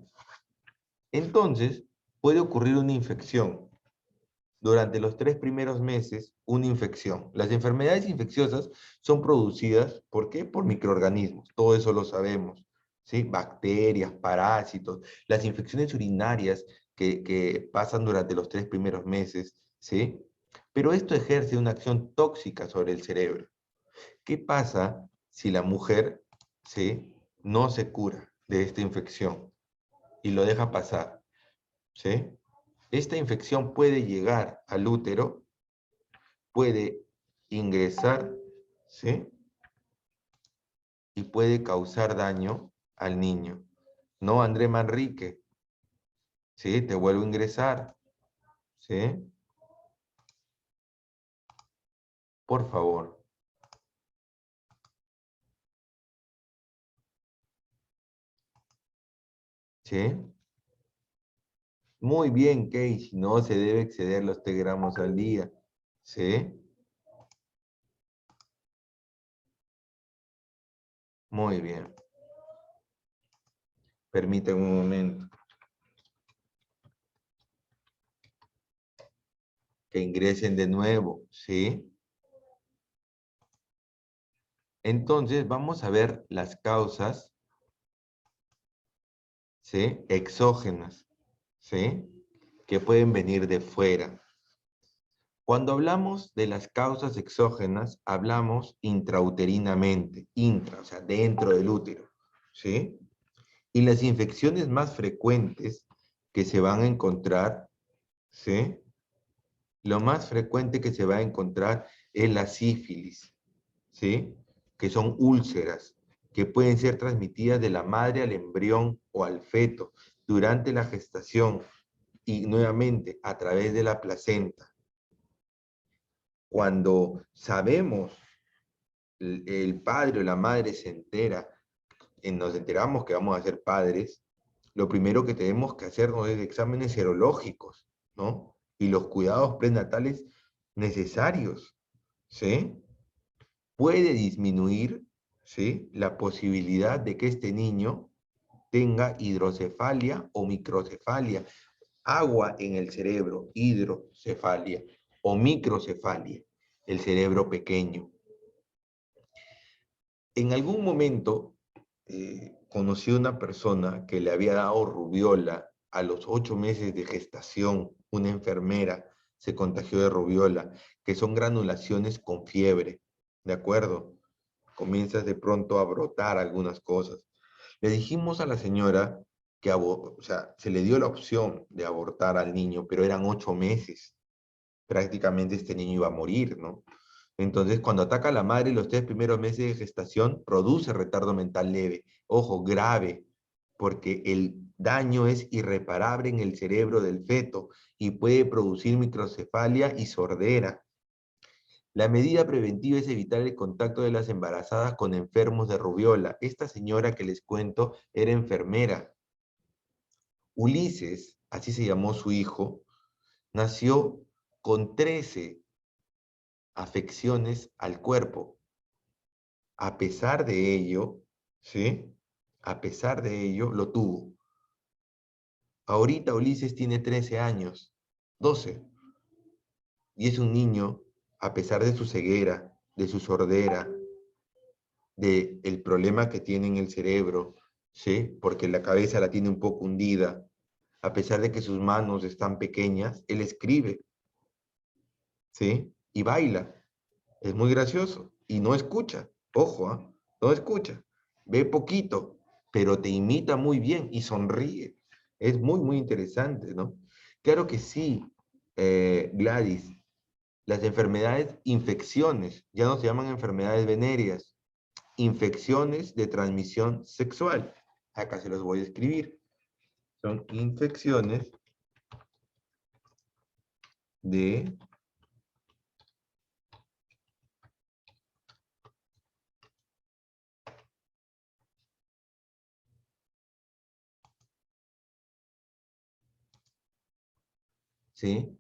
Entonces, puede ocurrir una infección. Durante los 3 primeros meses, una infección. Las enfermedades infecciosas son producidas, ¿por qué? Por microorganismos. Todo eso lo sabemos, ¿sí? Bacterias, parásitos, las infecciones urinarias que pasan durante los 3 primeros meses, ¿sí? Pero esto ejerce una acción tóxica sobre el cerebro. ¿Qué pasa si la mujer, ¿sí?, no se cura de esta infección y lo deja pasar? ¿Sí? Esta infección puede llegar al útero, puede ingresar, ¿sí? Y puede causar daño al niño. No, André Manrique, ¿sí? Te vuelvo a ingresar, ¿sí? Por favor. ¿Sí? Muy bien, Casey, no se debe exceder los 3 gramos al día, ¿sí? Muy bien. Permíteme un momento. Que ingresen de nuevo, ¿sí? Entonces, vamos a ver las causas, ¿sí?, exógenas, ¿sí?, que pueden venir de fuera. Cuando hablamos de las causas exógenas, hablamos intrauterinamente, o sea, dentro del útero, ¿sí? Y las infecciones más frecuentes que se van a encontrar, ¿sí? Lo más frecuente que se va a encontrar es la sífilis, ¿sí? Que son úlceras, que pueden ser transmitidas de la madre al embrión o al feto durante la gestación y nuevamente a través de la placenta. Cuando sabemos, el padre o la madre se entera, nos enteramos que vamos a ser padres, lo primero que tenemos que hacernos es exámenes serológicos, ¿no? Y los cuidados prenatales necesarios, ¿sí? Puede disminuir, ¿sí?, la posibilidad de que este niño tenga hidrocefalia o microcefalia, agua en el cerebro, hidrocefalia o microcefalia, el cerebro pequeño. En algún momento conocí a una persona que le había dado rubiola a los 8 meses de gestación. Una enfermera se contagió de rubiola, que son granulaciones con fiebre, ¿de acuerdo? Comienzas de pronto a brotar algunas cosas. Le dijimos a la señora que o sea, se le dio la opción de abortar al niño, pero eran 8 meses. Prácticamente este niño iba a morir, ¿no? Entonces, cuando ataca a la madre los 3 primeros meses de gestación, produce retardo mental leve. Ojo, grave, porque el daño es irreparable en el cerebro del feto y puede producir microcefalia y sordera. La medida preventiva es evitar el contacto de las embarazadas con enfermos de rubiola. Esta señora que les cuento era enfermera. Ulises, así se llamó su hijo, nació con 13 afecciones al cuerpo. A pesar de ello, ¿sí? A pesar de ello, lo tuvo. Ahorita Ulises tiene 13 años, 12, y es un niño, a pesar de su ceguera, de su sordera, del problema que tiene en el cerebro, ¿sí? Porque la cabeza la tiene un poco hundida, a pesar de que sus manos están pequeñas, él escribe, ¿sí? Y baila. Es muy gracioso. Y no escucha, ojo, ¿eh? No escucha. Ve poquito, pero te imita muy bien y sonríe. Es muy interesante, ¿no? Claro que sí, Gladys. Las enfermedades, infecciones, ya no se llaman enfermedades venéreas, infecciones de transmisión sexual. Acá se los voy a escribir. Son infecciones de ¿sí?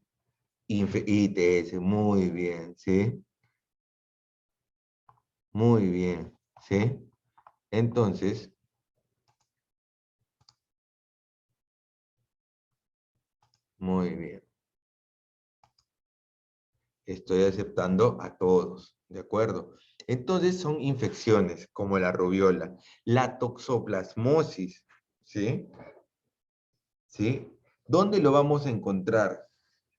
ITS, muy bien, ¿sí? Muy bien, ¿sí? Entonces, muy bien. Estoy aceptando a todos, ¿de acuerdo? Entonces son infecciones como la rubiola, la toxoplasmosis, ¿sí? ¿Sí? ¿Dónde lo vamos a encontrar?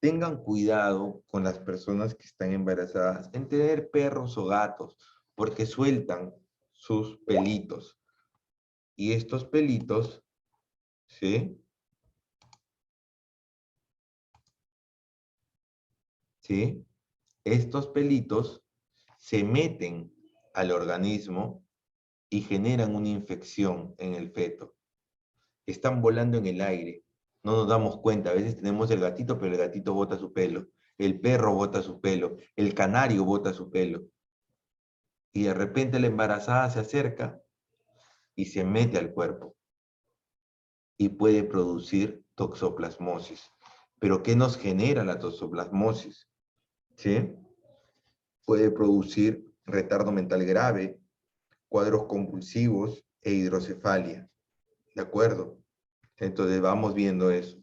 Tengan cuidado con las personas que están embarazadas en tener perros o gatos, porque sueltan sus pelitos. Y estos pelitos, ¿sí? ¿Sí? Estos pelitos se meten al organismo y generan una infección en el feto. Están volando en el aire. No nos damos cuenta. A veces tenemos el gatito, pero el gatito bota su pelo. El perro bota su pelo. El canario bota su pelo. Y de repente la embarazada se acerca y se mete al cuerpo. Y puede producir toxoplasmosis. ¿Pero qué nos genera la toxoplasmosis? ¿Sí? Puede producir retardo mental grave, cuadros convulsivos e hidrocefalia. ¿De acuerdo? Entonces vamos viendo eso.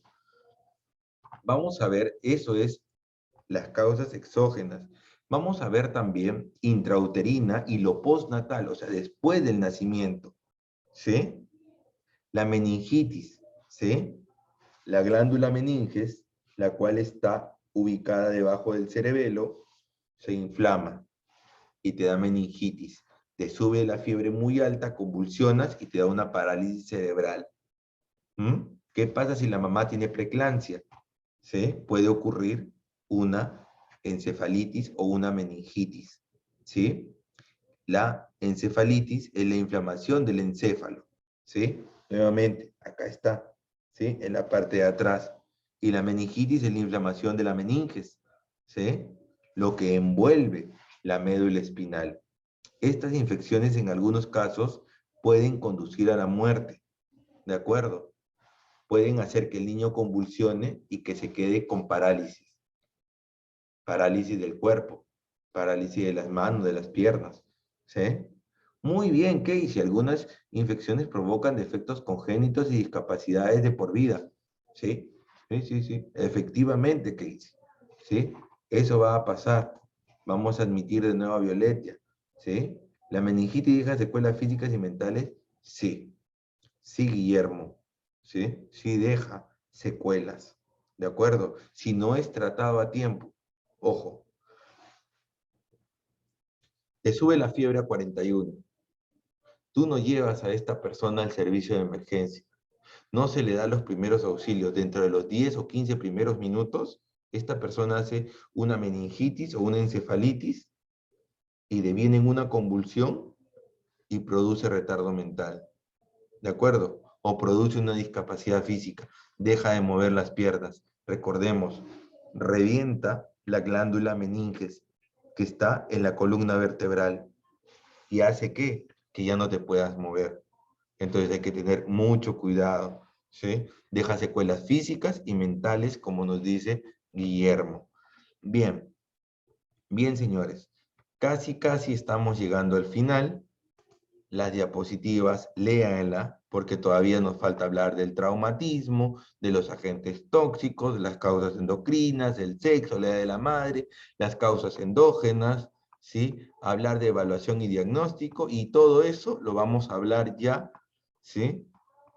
Vamos a ver, eso es las causas exógenas. Vamos a ver también intrauterina y lo postnatal, o sea, después del nacimiento. ¿Sí? La meningitis, ¿sí? La glándula meninges, la cual está ubicada debajo del cerebelo, se inflama y te da meningitis. Te sube la fiebre muy alta, convulsionas y te da una parálisis cerebral. ¿Qué pasa si la mamá tiene preeclampsia? ¿Sí? Puede ocurrir una encefalitis o una meningitis. ¿Sí? La encefalitis es la inflamación del encéfalo. ¿Sí? Nuevamente, acá está. ¿Sí? En la parte de atrás. Y la meningitis es la inflamación de la meninges. ¿Sí? Lo que envuelve la médula espinal. Estas infecciones en algunos casos pueden conducir a la muerte. ¿De acuerdo? Pueden hacer que el niño convulsione y que se quede con parálisis. Parálisis del cuerpo, parálisis de las manos, de las piernas. ¿Sí? Muy bien, Casey. Algunas infecciones provocan defectos congénitos y discapacidades de por vida. ¿Sí? Sí, sí, sí. Efectivamente, Casey. ¿Sí? Eso va a pasar. Vamos a admitir de nuevo a Violetia. ¿Sí? ¿La meningitis deja secuelas físicas y mentales? Sí. Sí, Guillermo. ¿Sí? Sí deja secuelas. ¿De acuerdo? Si no es tratado a tiempo. Ojo. Te sube la fiebre a 41. Tú no llevas a esta persona al servicio de emergencia. No se le da los primeros auxilios. Dentro de los 10 o 15 primeros minutos, esta persona hace una meningitis o una encefalitis y deviene en una convulsión y produce retardo mental. ¿De acuerdo? O produce una discapacidad física. Deja de mover las piernas. Recordemos, revienta la glándula meninges que está en la columna vertebral y hace que ya no te puedas mover. Entonces hay que tener mucho cuidado, ¿sí? Deja secuelas físicas y mentales, como nos dice Guillermo. Bien, bien, señores. Casi estamos llegando al final. Las diapositivas, léanla, porque todavía nos falta hablar del traumatismo, de los agentes tóxicos, de las causas endocrinas, del sexo, la edad de la madre, las causas endógenas, ¿sí? Hablar de evaluación y diagnóstico, y todo eso lo vamos a hablar ya, ¿sí?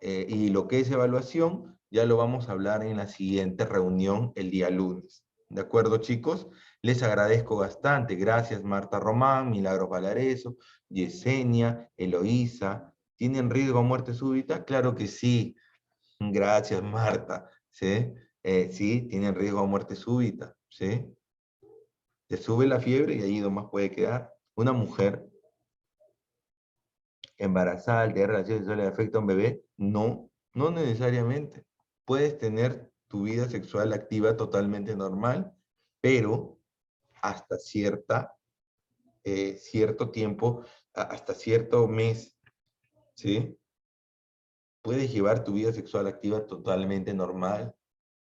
Y lo que es evaluación, ya lo vamos a hablar en la siguiente reunión el día lunes. ¿De acuerdo, chicos? Les agradezco bastante. Gracias, Marta Román, Milagros Valareso, Yesenia, Eloísa. ¿Tienen riesgo a muerte súbita? Claro que sí. Gracias, Marta. ¿Sí? Sí, tienen riesgo a muerte súbita. ¿Sí? te sube la fiebre y ahí nomás puede quedar. Una mujer embarazada al tener relaciones sexuales afecta a un bebé, no necesariamente. Puedes tener tu vida sexual activa totalmente normal, pero hasta cierto tiempo, hasta cierto mes, ¿sí? Puedes llevar tu vida sexual activa totalmente normal,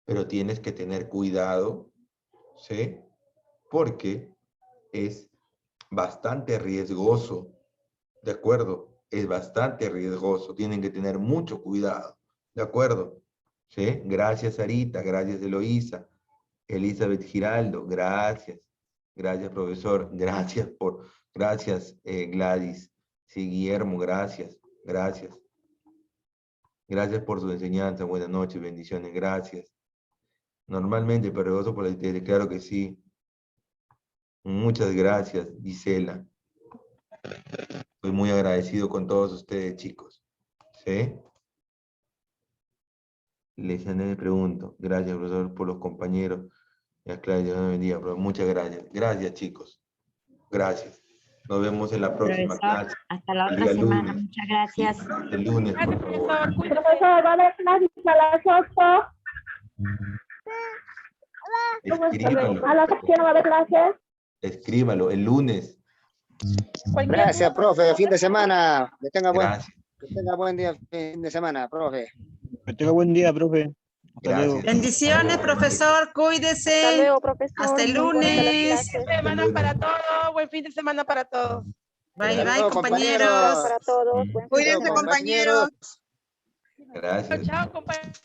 pero tienes que tener cuidado, ¿sí? Porque es bastante riesgoso, ¿de acuerdo? Es bastante riesgoso, tienen que tener mucho cuidado, ¿de acuerdo? ¿Sí? Gracias, Sarita, gracias, Eloísa, Elizabeth Giraldo, gracias, gracias, profesor, gracias, Gladys, sí, Guillermo, gracias, gracias. Gracias por su enseñanza, buenas noches, bendiciones, gracias. Normalmente, pero riesgoso por la ITL, claro que sí. Muchas gracias, Gisela. Estoy muy agradecido con todos ustedes, chicos. ¿Sí? Les le pregunto. Gracias, profesor, por los compañeros. Ya, claro, Dios me bendiga, pero muchas gracias. Gracias, chicos. Gracias. Nos vemos en la próxima Profesor, clase. hasta la El otra día semana. lunes. Muchas gracias. El lunes, por favor. Profesor, va a haber clases a las 8. Escríbalo. A las 8 no va a haber clases. Escríbalo, el lunes. Gracias, profe. Fin de semana. Gracias. Que tenga buen día, fin de semana, profe. Que tenga buen día, profe. Hasta luego. Gracias. Bendiciones, profesor. Cuídese. Hasta luego, profesor. Hasta el Muy buenas las lunes. clases. Semana para todos. Buen fin de semana para todos. Bye, Hasta bye, luego, compañeros. Para todos. Buen fin de Cuídense, semana. compañeros. Gracias. Chao, compañeros.